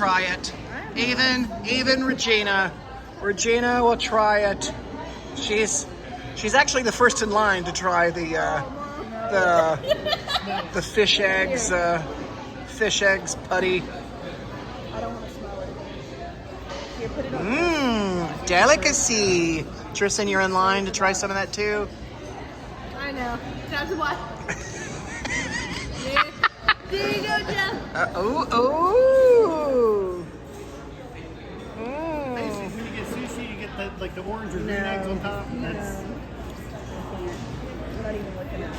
Try it. Even Regina. Regina will try it. She's actually the first in line to try the fish eggs putty. I don't want to smell it. Here, put it on. Delicacy. Tristan, you're in line to try some of that too. I know. That's what. There you go, Jeff. Basically, when you get sushi, you get the orange or green eggs on top. That's I'm not even looking at it.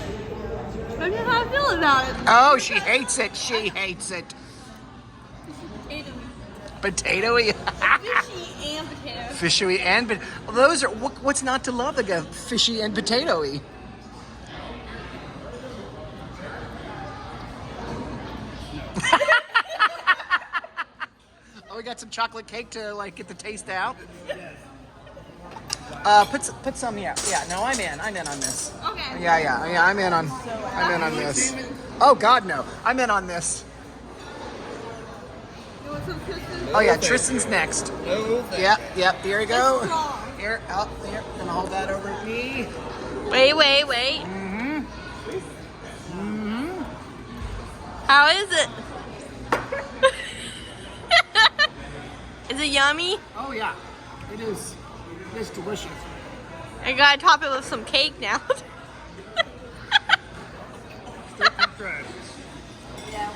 I don't know how I feel about it. Oh, she hates it. She hates it. Potatoey. Fishy and potato. Fishy and those are what's not to love? Like fishy and potatoey. Oh, we got some chocolate cake to like get the taste out. Put some. Yeah. No, I'm in on this. Okay. Yeah. I'm in on this. Oh God, no. I'm in on this. You want some Tristan? Oh yeah, Tristan's next. no. Yep. Here we go. It's strong. Here, here. Gonna hold that over me. Wait. How is it? Is it yummy? Oh yeah, it is. It is delicious. I gotta top it with some cake now. Straight from trash. Yeah.